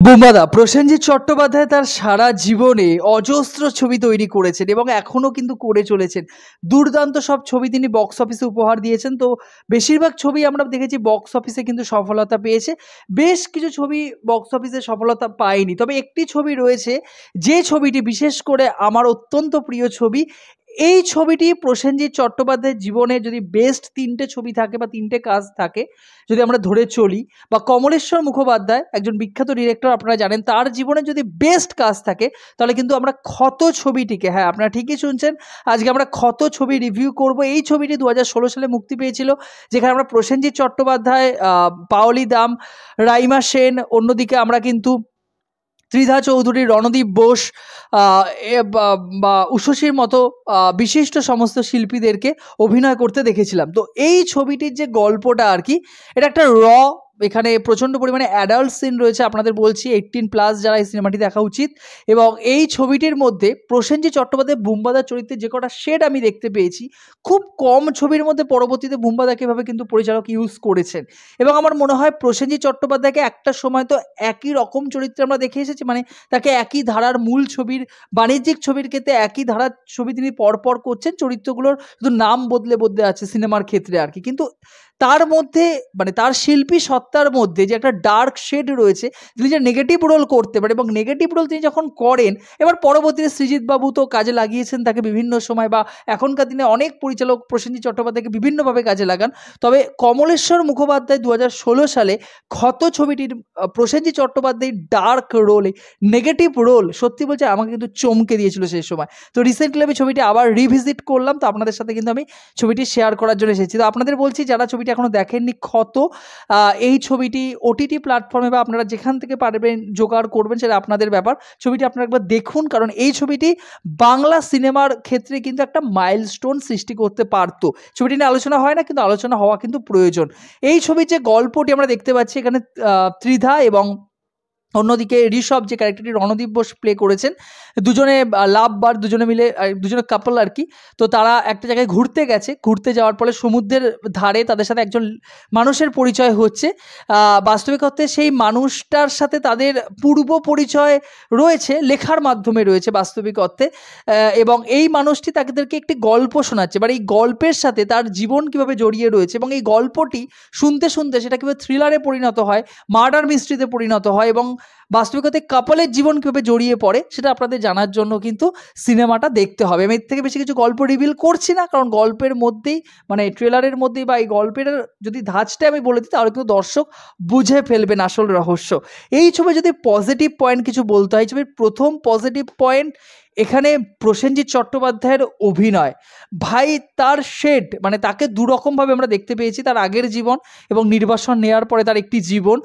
বোমাদা প্রসেনজিৎ চট্টোপাধ্যায় তার সারা জীবনে অজস্র ছবি তৈরি করেছেন এবং এখনও কিন্তু করে চলেছেন। দুর্দান্ত সব ছবি তিনি বক্স অফিসে উপহার দিয়েছেন। তো বেশিরভাগ ছবি আমরা দেখেছি বক্স অফিসে কিন্তু সফলতা পেয়েছে। বেশ কিছু ছবি বক্স অফিসে সফলতা পায়নি, তবে একটি ছবি রয়েছে যে ছবিটি বিশেষ করে আমার অত্যন্ত প্রিয় ছবি। এই ছবিটি প্রসেনজিৎ চট্টোপাধ্যায়ের জীবনে যদি বেস্ট তিনটে ছবি থাকে বা তিনটে কাজ থাকে, যদি আমরা ধরে চলি, বা কমলেশ্বর মুখোপাধ্যায় একজন বিখ্যাত ডিরেক্টর, আপনারা জানেন, তার জীবনে যদি বেস্ট কাজ থাকে তাহলে কিন্তু আমরা ক্ষত ছবিটিকে, হ্যাঁ আপনারা ঠিকই শুনছেন, আজকে আমরা ক্ষত ছবি রিভিউ করব। এই ছবিটি 2016 সালে মুক্তি পেয়েছিল, যেখানে আমরা প্রসেনজিৎ চট্টোপাধ্যায়, পাওলি দাম, রাইমা সেন, অন্যদিকে আমরা কিন্তু ত্রিধা চৌধুরী, রণদীপ বোস বা উষসীর মতো বিশিষ্ট সমস্ত শিল্পীদেরকে অভিনয় করতে দেখেছিলাম। তো এই ছবিটির যে গল্পটা আর কি, এটা একটা এখানে প্রচণ্ড পরিমাণে অ্যাডাল্ট সিন রয়েছে। আপনাদের বলছি 18+ যারা এই সিনেমাটি দেখা উচিত। এবং এই ছবিটির মধ্যে প্রসেনজিৎ চট্টোপাধ্যায় বুম্বাদার চরিত্রে যে কটা শেড আমি দেখতে পেয়েছি, খুব কম ছবির মধ্যে পরবর্তীতে বুম্বাদাকে এভাবে কিন্তু পরিচালক ইউজ করেছেন। এবং আমার মনে হয় প্রসেনজিৎ চট্টোপাধ্যায়কে একটা সময় তো একই রকম চরিত্রে আমরা দেখে এসেছি, মানে তাকে একই ধারার মূল ছবির, বাণিজ্যিক ছবির ক্ষেত্রে একই ধারার ছবি তিনি পরপর করছেন, চরিত্রগুলোর শুধু নাম বদলে বদলে আছে সিনেমার ক্ষেত্রে আর কি। কিন্তু তার মধ্যে, মানে তার শিল্পী সত্তার মধ্যে যে একটা ডার্ক শেড রয়েছে, তিনি যে নেগেটিভ রোল করতে পারে, এবং নেগেটিভ রোল তিনি যখন করেন, এবার পরবর্তীতে সৃজিত বাবু তো কাজে লাগিয়েছেন তাকে বিভিন্ন সময়, বা এখনকার দিনে অনেক পরিচালক প্রসেনজিৎ চট্টোপাধ্যায়কে বিভিন্নভাবে কাজে লাগান। তবে কমলেশ্বর মুখোপাধ্যায় 2016 সালে ক্ষত ছবিটির প্রসেনজিৎ চট্টোপাধ্যায়ের ডার্ক রোলে, নেগেটিভ রোল, সত্যি বলছে আমাকে কিন্তু চমকে দিয়েছিল সেই সময়। তো রিসেন্টলি আমি ছবিটি আবার রিভিজিট করলাম, তো আপনাদের সাথে কিন্তু আমি ছবিটি শেয়ার করার জন্য এসেছি। তো আপনাদের বলছি, যারা ছবিটি এখনো দেখেননি, ক্ষত, এই ছবিটি ওটিটি প্ল্যাটফর্মে বা আপনারা যেখান থেকে পারবেন জোগাড় করবেন, সেটা আপনাদের ব্যাপার। ছবিটি আপনারা একবার দেখুন, কারণ এই ছবিটি বাংলা সিনেমার ক্ষেত্রে কিন্তু একটা মাইলস্টোন সৃষ্টি করতে পারত। ছবিটি নিয়ে আলোচনা হয় না, কিন্তু আলোচনা হওয়া কিন্তু প্রয়োজন। এই ছবির যে গল্পটি আমরা দেখতে পাচ্ছি এখানে, ত্রিধা এবং অন্যদিকে ঋষভ যে ক্যারেক্টারটি রণদীপ বোস প্লে করেছেন, দুজনে লাভবার, দুজনে মিলে, দুজনে কাপল আর কি। তো তারা একটা জায়গায় ঘুরতে গেছে, ঘুরতে যাওয়ার পরে সমুদ্রের ধারে তাদের সাথে একজন মানুষের পরিচয় হচ্ছে। বাস্তবিক অর্থে সেই মানুষটার সাথে তাদের পূর্ব পরিচয় রয়েছে, লেখার মাধ্যমে রয়েছে বাস্তবিক অর্থে। এবং এই মানুষটি তাদেরকে একটি গল্প শোনাচ্ছে, এবার এই গল্পের সাথে তার জীবন কিভাবে জড়িয়ে রয়েছে, এবং এই গল্পটি শুনতে শুনতে সেটা কীভাবে থ্রিলারে পরিণত হয়, মার্ডার মিস্ট্রিতে পরিণত হয়, এবং বাস্তবিকতায় কাপলের জীবন কীভাবে জড়িয়ে পড়ে, সেটা আপনাদের জানার জন্য কিন্তু সিনেমাটা দেখতে হবে। আমি এর থেকে বেশি কিছু গল্প রিভিল করছি না, কারণ গল্পের মধ্যেই, মানে ট্রেলারের মধ্যেই, বা এই গল্পের যদি ধাঁচটা আমি বলে দিই, তাহলে কিন্তু দর্শক বুঝে ফেলবেন আসল রহস্য। এই ছবি যদি পজিটিভ পয়েন্ট কিছু বলতে হয়, ছবির প্রথম পজিটিভ পয়েন্ট এখানে প্রসেনজিৎ চট্টোপাধ্যায়ের অভিনয়। ভাই, তার শেড, মানে তাকে দুরকমভাবে আমরা দেখতে পেয়েছি, তার আগের জীবন এবং নির্বাসন নেওয়ার পরে তার একটি জীবন,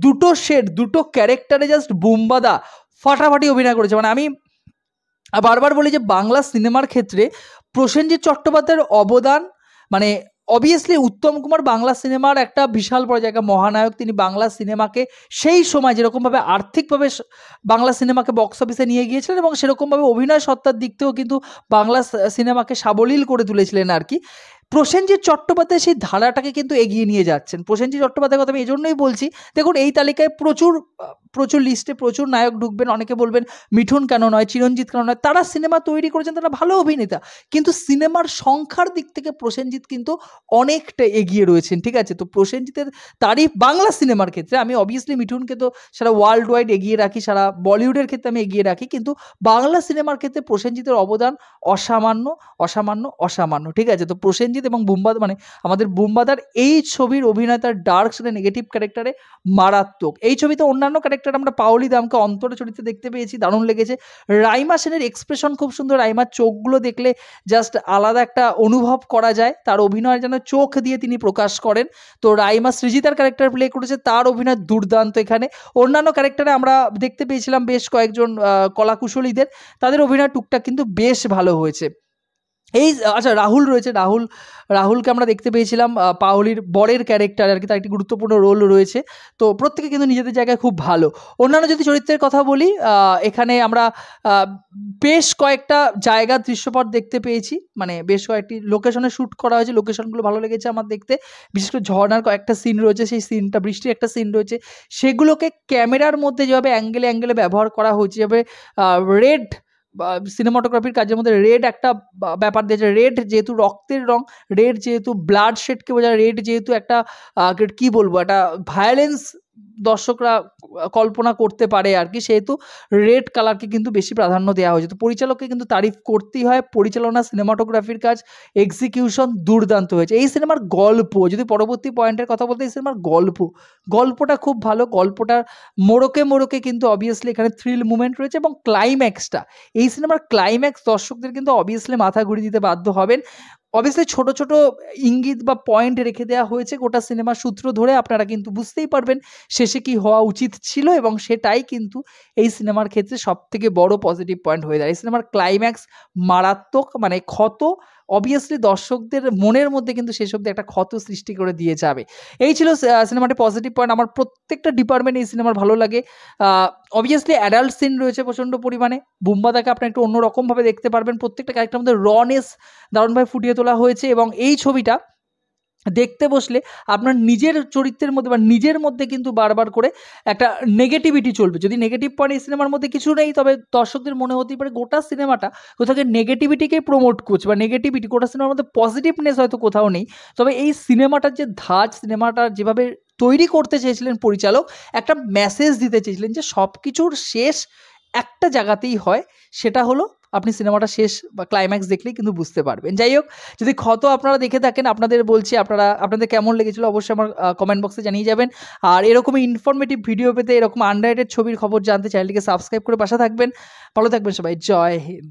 দুটো শেড, দুটো ক্যারেক্টারে জাস্ট বুম্বাদা ফাটাফাটি অভিনয় করেছে। মানে আমি বারবার বলি যে বাংলা সিনেমার ক্ষেত্রে প্রসেনজিৎ চট্টোপাধ্যায়ের অবদান, মানে অবভিয়াসলি উত্তম কুমার বাংলা সিনেমার একটা বিশাল বড় জায়গা, মহানায়ক। তিনি বাংলা সিনেমাকে সেই সময় যেরকমভাবে আর্থিকভাবে বাংলা সিনেমাকে বক্স অফিসে নিয়ে গিয়েছিলেন, এবং সেরকমভাবে অভিনয় সত্তার দিক থেকেও কিন্তু বাংলা সিনেমাকে সাবলীল করে তুলেছিলেন আর কি। প্রসেনজিৎ চট্টোপাধ্যায় সেই ধারাটাকে কিন্তু এগিয়ে নিয়ে যাচ্ছেন। প্রসেনজিৎ চট্টোপাধ্যায়ের কথা আমি এই জন্যই বলছি, দেখুন এই তালিকায় প্রচুর লিস্টে প্রচুর নায়ক ঢুকবেন, অনেকে বলবেন মিঠুন কেন নয়, চিরঞ্জিত কেন নয়, তারা সিনেমা তৈরি করেছেন, তারা ভালো অভিনেতা, কিন্তু সিনেমার সংখ্যার দিক থেকে প্রসেনজিৎ কিন্তু অনেকটা এগিয়ে রয়েছেন, ঠিক আছে। তো প্রসেনজিতের তারিফ বাংলা সিনেমার ক্ষেত্রে, আমি অবভিয়াসলি মিঠুনকে তো সারা ওয়ার্ল্ড ওয়াইড এগিয়ে রাখি, সারা বলিউডের ক্ষেত্রে আমি এগিয়ে রাখি, কিন্তু বাংলা সিনেমার ক্ষেত্রে প্রসেনজিতের অবদান অসামান্য অসামান্য অসামান্য, ঠিক আছে। তো প্রসেনজিৎ এবং বুম্বাদা, মানে আমাদের বুম্বাদার এই ছবির অভিনয়, তার ডার্ক সাথে নেগেটিভ ক্যারেক্টারে মারাত্মক। এই ছবিতে অন্যান্য ক্যারেক্টার আমরা পাওলি দামকে অন্তরে চরিত্রে দেখতে পেয়েছি, দারুণ লেগেছে। রাইমা সেনের এক্সপ্রেশন খুব সুন্দর, রাইমার চোখগুলো দেখলে জাস্ট আলাদা একটা অনুভব করা যায়, তার অভিনয় যেন চোখ দিয়ে তিনি প্রকাশ করেন। তো রাইমা সৃজিতার ক্যারেক্টার প্লে করেছে, তার অভিনয় দুর্দান্ত এখানে। অন্যান্য ক্যারেক্টারে আমরা দেখতে পেয়েছিলাম বেশ কয়েকজন কলাকুশলীদের, তাদের অভিনয় টুকটাক কিন্তু বেশ ভালো হয়েছে। এই আচ্ছা রাহুল রয়েছে, রাহুলকে আমরা দেখতে পেয়েছিলাম পাওলির বরের ক্যারেক্টার আর কি, তার একটি গুরুত্বপূর্ণ রোল রয়েছে। তো প্রত্যেকে কিন্তু নিজেদের জায়গায় খুব ভালো। অন্যান্য যদি চরিত্রের কথা বলি, এখানে আমরা বেশ কয়েকটা জায়গার দৃশ্যপট দেখতে পেয়েছি, মানে বেশ কয়েকটি লোকেশনে শ্যুট করা হয়েছে, লোকেশনগুলো ভালো লেগেছে আমার দেখতে। বিশেষ করে ঝর্ণার কয়েকটা সিন রয়েছে, সেই সিনটা, বৃষ্টির একটা সিন রয়েছে, সেগুলোকে ক্যামেরার মধ্যে যেভাবে অ্যাঙ্গেলে ব্যবহার করা হয়েছে, যেভাবে রেড বা সিনেমাটোগ্রাফির কাজের মধ্যে রেড একটা ব্যাপার দিয়েছে। রেড যেহেতু রক্তের রং, রেড যেহেতু ব্লাড শেডকে বোঝায়, রেড যেহেতু একটা কি বলবো, একটা ভায়োলেন্স দর্শকরা কল্পনা করতে পারে আর কি, সেহেতু রেড কালারকে কিন্তু বেশি প্রাধান্য দেওয়া হয়েছে। তো পরিচালককে কিন্তু তারিফ করতেই হয়, পরিচালনা, সিনেমাটোগ্রাফির কাজ, এক্সিকিউশন দুর্দান্ত হয়েছে। এই সিনেমার গল্প, যদি পরবর্তী পয়েন্টের কথা বলতে, এই সিনেমার গল্পটা খুব ভালো। গল্পটার মোড়কে কিন্তু অবভিয়াসলি এখানে থ্রিল মুভমেন্ট রয়েছে, এবং ক্লাইম্যাক্সটা, এই সিনেমার ক্লাইম্যাক্স দর্শকদের কিন্তু অবভিয়াসলি মাথা ঘুরিয়ে দিতে বাধ্য হবেন। অবভিয়াসলি ছোট ছোট ইঙ্গিত বা পয়েন্ট রেখে দেওয়া হয়েছে গোটা সিনেমার সূত্র ধরে, আপনারা কিন্তু বুঝতেই পারবেন শেষে কি হওয়া উচিত ছিল, এবং সেটাই কিন্তু এই সিনেমার ক্ষেত্রে সব থেকে বড় পজিটিভ পয়েন্ট হয়ে দাঁড়ায়। এই সিনেমার ক্লাইম্যাক্স মারাত্মক, মানে ক্ষত অবভিয়াসলি দর্শকদের মনের মধ্যে কিন্তু শেষ অব্দি একটা ক্ষত সৃষ্টি করে দিয়ে যাবে। এই ছিল সিনেমাটির পজিটিভ পয়েন্ট। আমার প্রত্যেকটা ডিপার্টমেন্ট এই সিনেমার ভালো লাগে। অবভিয়াসলি অ্যাডাল্ট সিন রয়েছে প্রচণ্ড পরিমাণে। বুম্বাদাকে আপনি একটু অন্যরকমভাবে দেখতে পারবেন, প্রত্যেকটা ক্যারেক্টারের মধ্যে রনেস দারুণভাবে ফুটিয়ে তোলা হয়েছে, এবং এই ছবিটা দেখতে বসলে আপনার নিজের চরিত্রের মধ্যে বা নিজের মধ্যে কিন্তু বারবার করে একটা নেগেটিভিটি চলবে। যদি নেগেটিভ পয়েন্ট এই সিনেমার মধ্যে কিছু নেই, তবে দর্শকদের মনে হতেই পারে গোটা সিনেমাটা কোথাও নেগেটিভিটিকে প্রমোট করছে, বা নেগেটিভিটি, গোটা সিনেমার মধ্যে পজিটিভনেস হয়তো কোথাও নেই। তবে এই সিনেমাটার যে ধাঁচ, সিনেমাটা যেভাবে তৈরি করতে চেয়েছিলেন পরিচালক, একটা মেসেজ দিতে চেয়েছিলেন যে সব কিছুর শেষ একটা জায়গাতেই হয়, সেটা হলো আপনি সিনেমাটা শেষ বা ক্লাইম্যাক্স দেখলেই কিন্তু বুঝতে পারবেন। যাই হোক, যদি ক্ষত আপনারা দেখে থাকেন, আপনাদের বলছি, আপনাদের কেমন লেগেছিল অবশ্যই আমার কমেন্ট বক্সে জানিয়ে যাবেন। আর এরকমই ইনফরমেটিভ ভিডিও পেতে, এরকম আন্ডাররেটেড ছবির খবর জানতে চ্যানেলটিকে সাবস্ক্রাইব করে পাশে থাকবেন। ভালো থাকবেন সবাই, জয় হিন্দ।